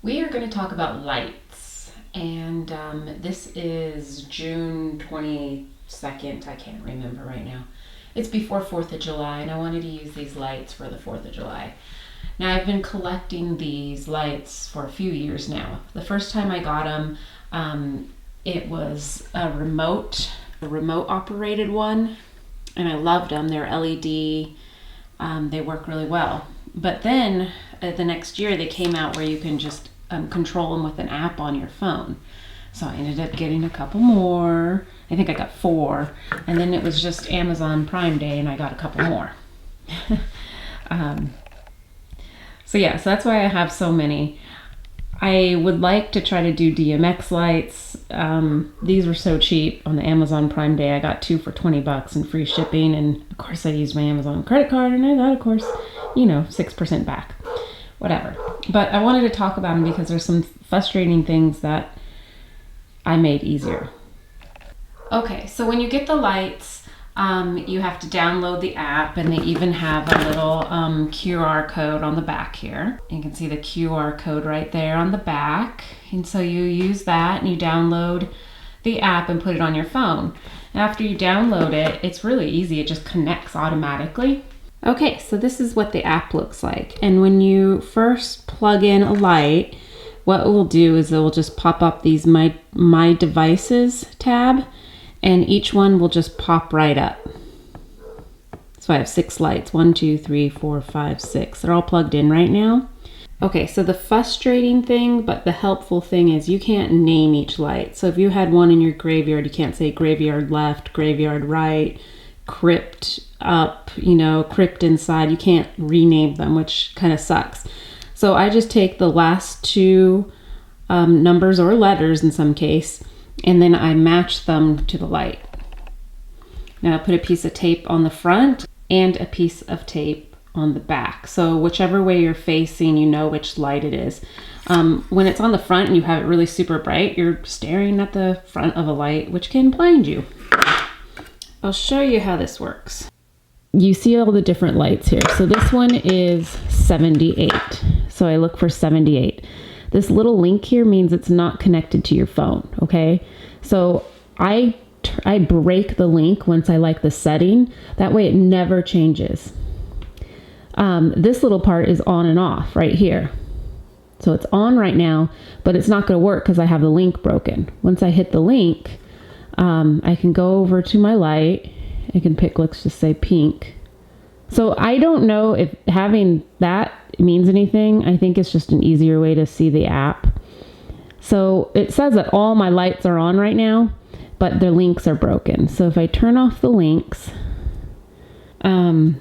We are going to talk about lights, and this is June 22nd. I can't remember right now. It's before 4th of July, and I wanted to use these lights for the 4th of July. Now, I've been collecting these lights for a few years now. The first time I got them, it was a remote operated one, and I loved them. They're LED. They work really well. But then the next year they came out where you can just control them with an app on your phone. So I ended up getting a couple more. I think I got 4. And then it was just Amazon Prime Day and I got a couple more. So that's why I have so many. I would like to try to do DMX lights. These were so cheap on the Amazon Prime Day. I got 2 for $20 and free shipping. And of course I used my Amazon credit card and I got, of course, 6% back. Whatever. But I wanted to talk about them because there's some frustrating things that I made easier. Okay, so when you get the lights, you have to download the app, and they even have a little QR code on the back here. You can see the QR code right there on the back. And so you use that and you download the app and put it on your phone. And after you download it, it's really easy. It just connects automatically. Okay, so this is what the app looks like. And when you first plug in a light, what it will do is it will just pop up these My Devices tab, and each one will just pop right up. So I have 6 lights, 1, 2, 3, 4, 5, 6. They're all plugged in right now. Okay, so the frustrating thing, but the helpful thing is you can't name each light. So if you had one in your graveyard, you can't say graveyard left, graveyard right, crypt up, crypt inside. You can't rename them, which kind of sucks. So I just take the last 2 numbers or letters in some case, and then I match them to the light. Now I put a piece of tape on the front and a piece of tape on the back. So whichever way you're facing, you know which light it is. When it's on the front and you have it really super bright, you're staring at the front of a light, which can blind you. I'll show you how this works. You see all the different lights here. So this one is 78. So I look for 78. This little link here means it's not connected to your phone, okay? So I break the link once I like the setting. That way it never changes. This little part is on and off right here. So it's on right now, but it's not going to work because I have the link broken. Once I hit the link, I can go over to my light. I can pick, let's just say pink. So I don't know if having that means anything. I think it's just an easier way to see the app. So it says that all my lights are on right now, but the links are broken. So if I turn off the links, there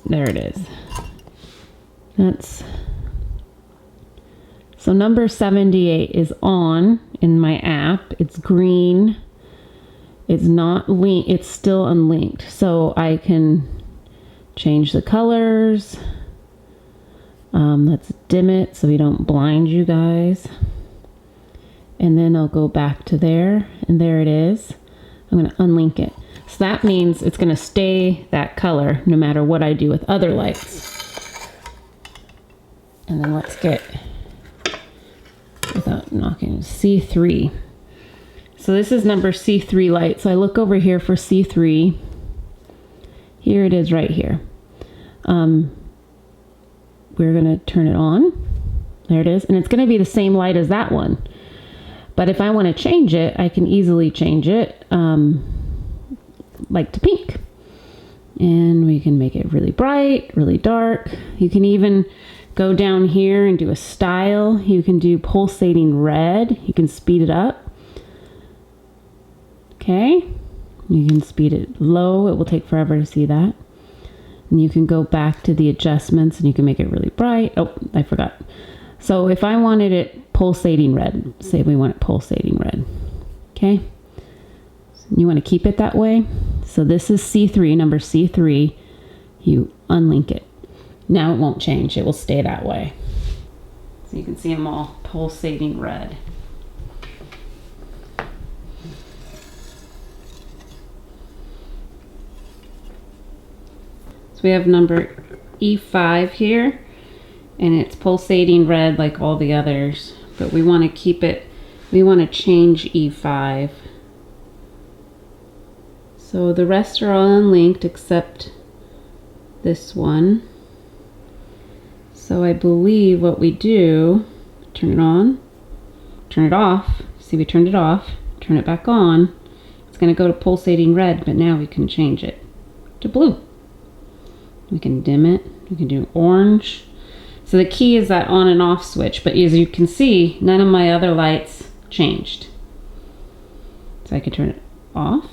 it is. So number 78 is on in my app. It's green. It's not linked. It's still unlinked. So I can change the colors. Let's dim it so we don't blind you guys. And then I'll go back to there, and there it is. I'm going to unlink it. So that means it's going to stay that color no matter what I do with other lights. And then let's get, without knocking, C3. So this is number C3 light. So I look over here for C3. Here it is right here. We're going to turn it on. There it is. And it's going to be the same light as that one. But if I want to change it, I can easily change it like to pink. And we can make it really bright, really dark. You can even go down here and do a style. You can do pulsating red. You can speed it up. Okay. You can speed it low. It will take forever to see that. And you can go back to the adjustments and you can make it really bright. Oh, I forgot. So if I wanted it pulsating red, say we want it pulsating red. Okay. You want to keep it that way. So this is C3, number C3. You unlink it. Now it won't change. It will stay that way. So you can see them all pulsating red. So we have number E5 here. and it's pulsating red like all the others, but we want to keep it, we want to change E5. So the rest are all unlinked except this one. So I believe what we do, turn it on, turn it off. See, we turned it off, turn it back on. It's going to go to pulsating red, but now we can change it to blue. We can dim it, we can do orange. So the key is that on and off switch, but as you can see, none of my other lights changed. So I can turn it off.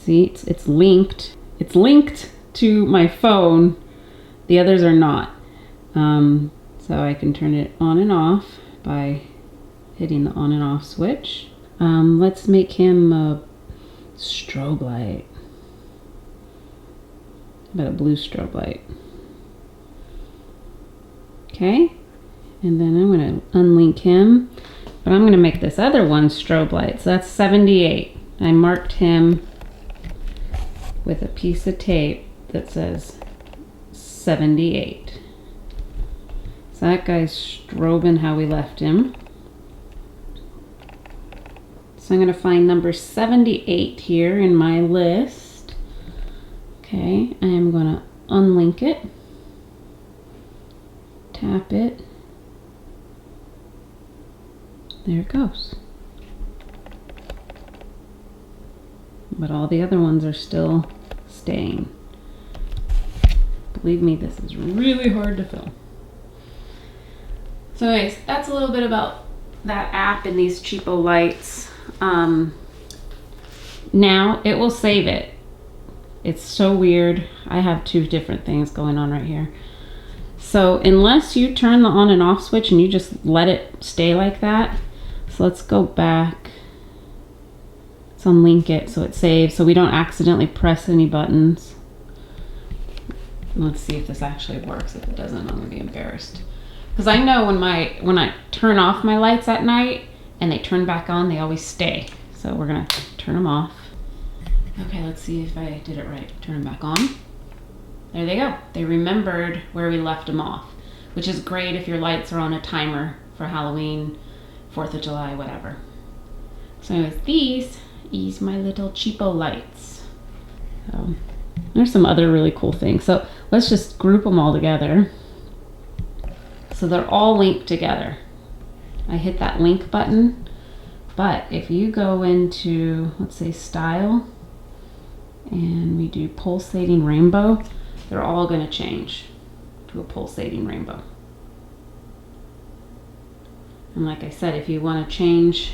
See, it's linked. It's linked to my phone. The others are not. So I can turn it on and off by hitting the on and off switch. Let's make him a strobe light. How about a blue strobe light? Okay, and then I'm going to unlink him, but I'm going to make this other one strobe light. So that's 78. I marked him with a piece of tape that says 78. So that guy's strobing how we left him. So I'm going to find number 78 here in my list. Okay, I am going to unlink it. Tap it. There it goes. But all the other ones are still staying. Believe me, this is really hard to film. So anyways, that's a little bit about that app and these cheapo lights. Now it will save it. It's so weird. I have two different things going on right here. So unless you turn the on and off switch and you just let it stay like that. So let's go back. Let's unlink it so it saves, so we don't accidentally press any buttons. Let's see if this actually works. If it doesn't, I'm gonna be embarrassed. Because I know when I turn off my lights at night and they turn back on, they always stay. So we're gonna turn them off. Okay, let's see if I did it right. Turn them back on. There they go. They remembered where we left them off, which is great if your lights are on a timer for Halloween, 4th of July, whatever. So anyways, these is my little cheapo lights. So there's some other really cool things. So let's just group them all together. So they're all linked together. I hit that link button, but if you go into, let's say, style, and we do pulsating rainbow, they're all going to change to a pulsating rainbow. And like I said, if you want to change,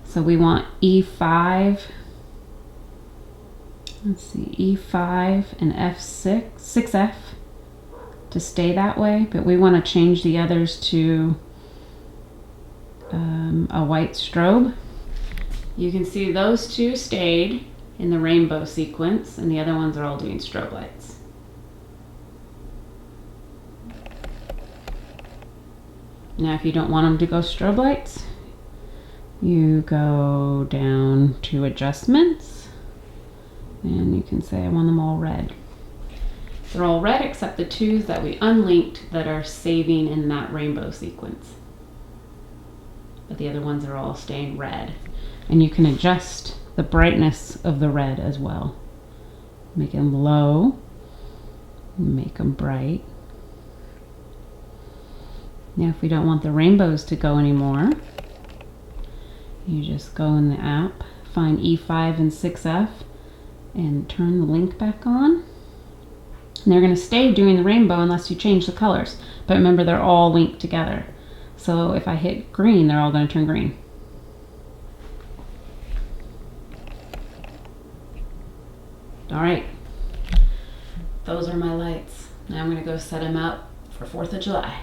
so we want E5, let's see, E5 and F6, 6F to stay that way, but we want to change the others to a white strobe. You can see those two stayed in the rainbow sequence, and the other ones are all doing strobe lights. Now if you don't want them to go strobe lights, you go down to adjustments, and you can say I want them all red. They're all red except the twos that we unlinked that are saving in that rainbow sequence. But the other ones are all staying red. And you can adjust the brightness of the red as well. Make them low, make them bright. Now if we don't want the rainbows to go anymore, you just go in the app, find E5 and 6F, and turn the link back on. And they're going to stay doing the rainbow unless you change the colors. But remember, they're all linked together. So if I hit green, they're all going to turn green. All right. Those are my lights. Now I'm going to go set them up for 4th of July.